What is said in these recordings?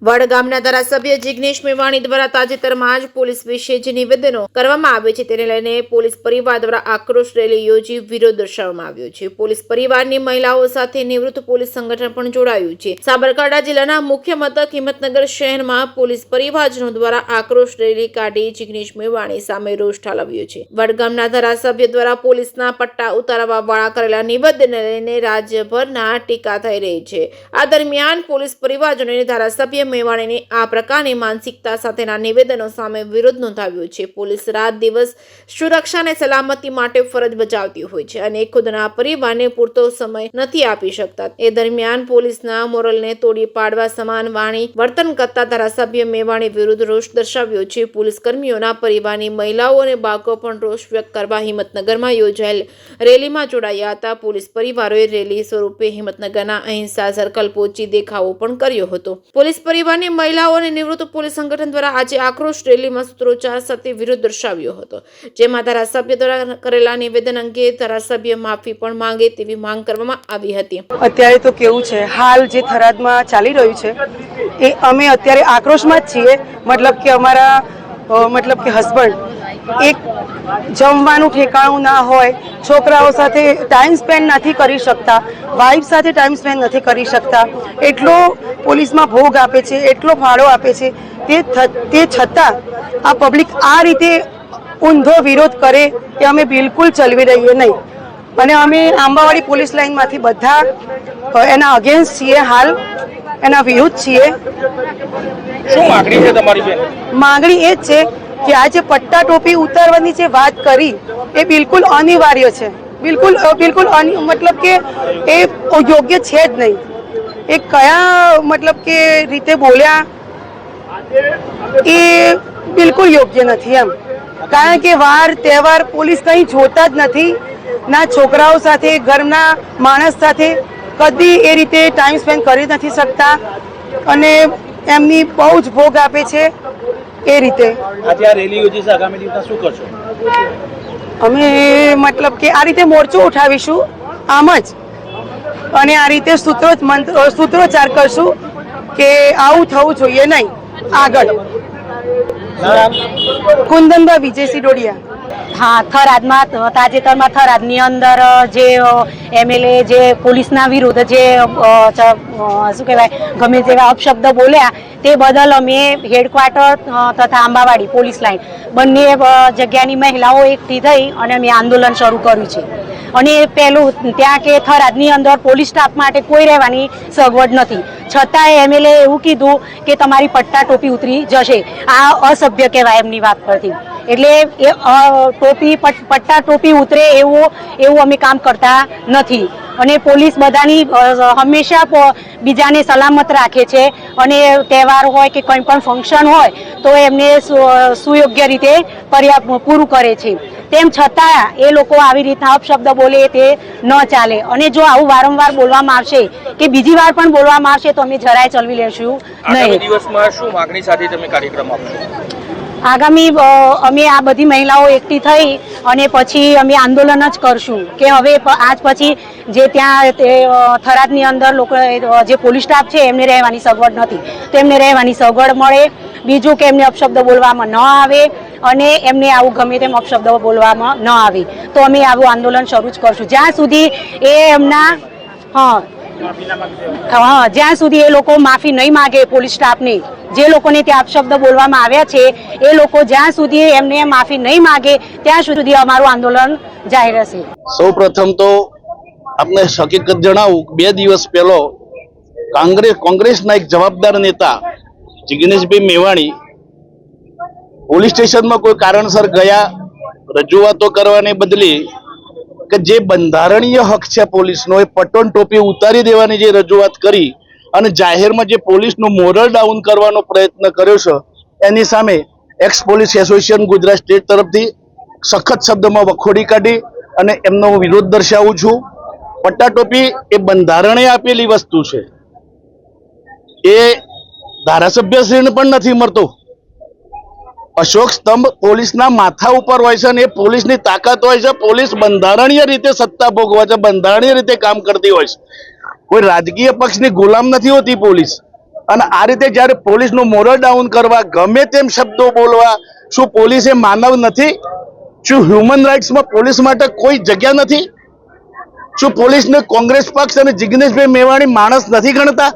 વડગામના ધારાસભ્ય જિગ્નેશ મેવાણી દ્વારા તાજેતરમાં જ પોલીસ વિશે જે નિવેદનો કરવામાં આવે છે તેને લઈને પોલીસ પરિવાર દ્વારા આક્રોશ રેલી યોજી વિરોધ દર્શાવવામાં આવ્યો છે। પોલીસ પરિવારની મહિલાઓ સાથે નિવૃત્ત પોલીસ સંગઠન પણ જોડાયું છે। સાબરકાંઠા જિલ્લાના મુખ્ય મથક હિંમતનગર શહેરમાં પોલીસ પરિવારજનો દ્વારા આક્રોશ રેલી કાઢી જિગ્નેશ મેવાણી સામે રોષ ઠાલવ્યો છે। વડગામના ધારાસભ્ય દ્વારા પોલીસના પટ્ટા ઉતારવા વાળા કરેલા નિવેદનને લઈને રાજ્યભરના ટીકા થઈ રહી છે। આ દરમિયાન પોલીસ પરિવારજનોએ ધારાસભ્ય મેવાણીની આ પ્રકારની માનસિકતા સાથેના નિવેદનો સામે વિરોધ નોંધાવ્યો છે। પોલીસ રાત દિવસ સુરક્ષા અને સલામતી માટે ફરજ બજાવતી હોય છે અને ખુદના પરિવારને પૂરતો સમય નથી આપી શકતા। એ દરમિયાન પોલીસના મોરલને તોડી પાડવા સમાન વાણી વર્તન કરતા ધારાસભ્ય મેવાણી વિરુદ્ધ રોષ દર્શાવ્યો છે। પોલીસ કર્મીઓના પરિવારની મહિલાઓ અને બાળકો પણ રોષ વ્યક્ત કરવા હિંમતનગરમાં યોજાયેલ રેલીમાં જોડાયા હતા। પોલીસ પરિવારોએ રેલી સ્વરૂપે હિંમતનગરના અહિંસા સર્કલ પહોંચી દેખાવો પણ કર્યો હતો। પોલીસ પરિવારની મહિલાઓ અને નિવૃત્ત પોલીસ સંગઠન દ્વારા આજે આક્રોશ રેલીમાં સૂત્રોચ્ચાર સાથે વિરોધ દર્શાવ્યો હતો, જેમાં ધારાસભ્ય દ્વારા કરેલા નિવેદન અંગે ધારાસભ્ય માફી પણ માંગે તેવી માંગ કરવામાં આવી હતી। અત્યારે તો કેવું છે, હાલ જે થરાદમાં ચાલી રહ્યું છે એ અમે અત્યારે આક્રોશમાં જ છીએ। મતલબ કે અમારા હસબન્ડ એક જમવાનું ઠેકાણું ના હોય, છોકરાઓ સાથે ટાઈમ સ્પેન્ડ નથી કરી શકતા, વાઇફ સાથે ટાઈમ સ્પેન્ડ નથી કરી શકતા, એટલો પોલીસમાં ભોગ આપે છે, એટલો ફાળો આપે છે, તે છતાં આ પબ્લિક આ રીતે ઊંધો વિરોધ કરે એ અમે બિલકુલ ચલવી રહીએ નહીં અને અમે આંબાવાડી પોલીસ લાઇનમાંથી બધા એના અગેન્સ્ટ છીએ, હાલ એના વિરુદ્ધ છીએ। શું માંગણી છે તમારી બેન? માંગણી એ જ છે કે આ જે પટ્ટા ટોપી ઉતારવાની જે વાત કરી એ બિલકુલ અનિવાર્ય છે, બિલકુલ મતલબ કે એ યોગ્ય છે જ નહીં। એ કયા મતલબ કે રીતે બોલ્યા એ બિલકુલ યોગ્ય નથી એમ, કારણ કે વાર તહેવાર પોલીસ કંઈ જોતા જ નથી, ના છોકરાઓ સાથે, ઘરના માણસ સાથે કદી એ રીતે ટાઈમ સ્પેન્ડ કરી નથી શકતા અને એમની બહુ જ ભોગ આપે છે। એ રીતે આજે આ રેલી યોજી છે, આગામી દિવસમાં શું કરશો? અમે મતલબ કે આ રીતે મોરચો ઉઠાવીશું આમ જ, અને આ રીતે સૂત્રોચ્ચાર કરશું કે આવું થવું જોઈએ નહીં। આગળ કુંદનબા વિજયસિંહ ડોડિયા। हाँ, थरादમાં તાજેતરમાં થરાદની અંદર જે એમએલએ જે પોલીસના વિરુદ્ધ જે શું કહેવાય ગમે તેવા અપશબ્દ બોલ્યા તે બદલ અમે હેડક્વાર્ટર તથા આંબાવાડી પોલીસ લાઇન બંને જગ્યાની મહિલાઓ એકઠી થઈ અને અમે આંદોલન શરૂ કર્યું છે। અને પહેલું ત્યાં કે થરાદની અંદર પોલીસ સ્ટાફ માટે કોઈ રહેવાની સગવડ નથી, છતાંય એમએલએ એવું કીધું કે તમારી પટ્ટા ટોપી ઉતરી જશે। આ અસભ્ય કહેવાય એમની વાત પરથી। એટલે એ પટ્ટા ટોપી ઉતરે એવું અમે કામ કરતા નથી અને પોલીસ બધાની હંમેશા બીજાને સલામત રાખે છે અને તહેવાર હોય કે કંઈ પણ ફંક્શન હોય તો એમને સુયોગ્ય રીતે પૂરું કરે છે। તેમ છતાં એ લોકો આવી રીતના અપશબ્દ બોલે તે ન ચાલે અને જો આવું વારંવાર બોલવામાં આવશે કે બીજી વાર પણ બોલવામાં આવશે તો અમે જરાય ચલવી લેશું નહીં। દિવસમાં શું માંગણી સાથે તમે કાર્યક્રમ આપશો? આગામી અમે આ બધી મહિલાઓ એકઠી થઈ અને પછી અમે આંદોલન જ કરશું કે હવે આજ પછી જે ત્યાં થરાદની અંદર લોકો જે પોલીસ સ્ટાફ છે એમને રહેવાની સગવડ નથી તો એમને રહેવાની સગવડ મળે। બીજું કે એમને અપશબ્દ બોલવામાં ન આવે અને એમને આવું ગમે તેમ અપશબ્દ બોલવામાં ન આવે તો અમે આવું આંદોલન શરૂ જ કરશું જ્યાં સુધી એ એમના જ્યાં સુધી એ લોકો માફી નહીં માગે પોલીસ સ્ટાફની, જે લોકોને ત્યાં અપશબ્દ બોલવામાં આવ્યા છે એ લોકો જ્યાં સુધી એમને માફી નહીં માગે ત્યાં સુધી અમારું આંદોલન જાહેર રહેશે। સૌ પ્રથમ તો આપને હકીકત જણાવું, 2 દિવસ પહેલો કોંગ્રેસના એક જવાબદાર નેતા જિગ્નેશભાઈ મેવાણી પોલીસ સ્ટેશનમાં કોઈ કારણસર ગયા, રજૂઆતો કરવાને બદલે કે જે બંધારણીય હક છે પોલીસનો એ પટ્ટો ટોપી ઉતારી દેવાની જે રજૂઆત કરી અને જાહેરમાં જે પોલીસનું મોરલ ડાઉન કરવાનો પ્રયત્ન કર્યો છે એની સામે x police association Gujarat state તરફથી સખત શબ્દમાં વખોડી કાઢી અને એમનો વિરોધ દર્શાવું છું। પટ્ટા ટોપી એ બંધારણે આપેલી વસ્તુ છે, એ ધારાસભ્યશ્રીને પણ નથી મળતો। અશોક સ્તંભ પોલીસના માથા ઉપર હોય છે અને એ પોલીસની તાકાત હોય છે। પોલીસ બંધારણીય રીતે સત્તા ભોગવે છે, બંધારણીય રીતે કામ કરતી હોય છે, કોઈ રાજકીય પક્ષની ગુલામ નથી હોતી પોલીસ। અને આ રીતે જ્યારે પોલીસનું મોરલ ડાઉન કરવા, ગમે તેમ શબ્દો બોલવા, શું પોલીસ એ માનવ નથી? શું હ્યુમન રાઇટ્સમાં પોલીસ માટે કોઈ જગ્યા નથી? શું પોલીસને કોંગ્રેસ પક્ષ અને જિગ્નેશભાઈ મેવાણી માણસ નથી ગણતા?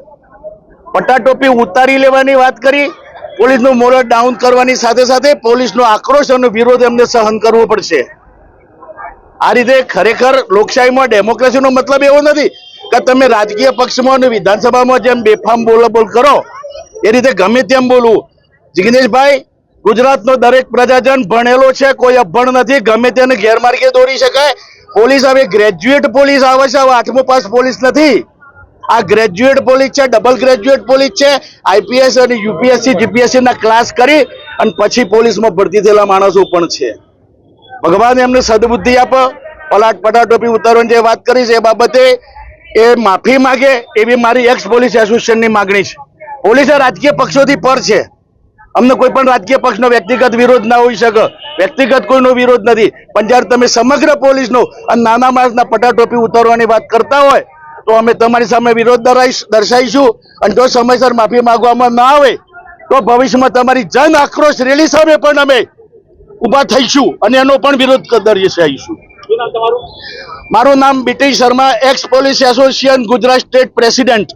પટ્ટાટોપી ઉતારી લેવાની વાત કરી, પોલીસનું મોરલ ડાઉન કરવાની સાથે સાથે પોલીસનો આક્રોશ અને વિરોધ એમને સહન કરવો પડશે. આ રીતે ખરેખર લોકશાહીમાં ડેમોક્રેસીનો મતલબ એવો નથી કે તમે રાજકીય પક્ષમાં અને વિધાનસભામાં જેમ બેફામ બોલાબોલ કરો એ રીતે ગમે તેમ બોલવું. જિગ્નેશભાઈ, ગુજરાતનો દરેક પ્રજાજન ભણેલો છે, કોઈ અભણ નથી, ગમે તેને ગેરમાર્ગે દોરી શકાય. પોલીસ હવે ગ્રેજ્યુએટ પોલીસ આવે છે, હવે 8મું પાસ પોલીસ નથી. આ ગ્રેજ્યુએટ પોલીસ છે, ડબલ ગ્રેજ્યુએટ પોલીસ છે. આઈપીએસ અને યુપીએસસી જીપીએસસી ના ક્લાસ કરી અને પછી પોલીસમાં ભરતી થયેલા માણસો પણ છે. ભગવાન એમને સદબુદ્ધિ આપે. પટાટોપી ઉતારવાની જે વાત કરી છે એ બાબતે એ માફી માંગે એવી મારી એક્સ પોલીસ એસોસિએશનની માગણી છે. પોલીસ રાજકીય પક્ષોથી પર છે. અમને કોઈ પણ રાજકીય પક્ષનો વ્યક્તિગત વિરોધ ના હોઈ શકે, વ્યક્તિગત કોઈનો વિરોધ નથી, પણ જ્યારે તમે સમગ્ર પોલીસનો અને નાના માણસના પટાટોપી ઉતારવાની વાત કરતા હોય તો અમે તમારી સામે વિરોધ દર્શાવીશું. અને જો સમયસર માફી માંગવામાં ના આવે તો ભવિષ્યમાં તમારી જન આક્રોશ રેલી સામે પણ અમે ઉભા થઈશું અને એનો પણ વિરોધ દર્શાવીશું. મારું નામ B T Sharma, ex police association Gujarat state president.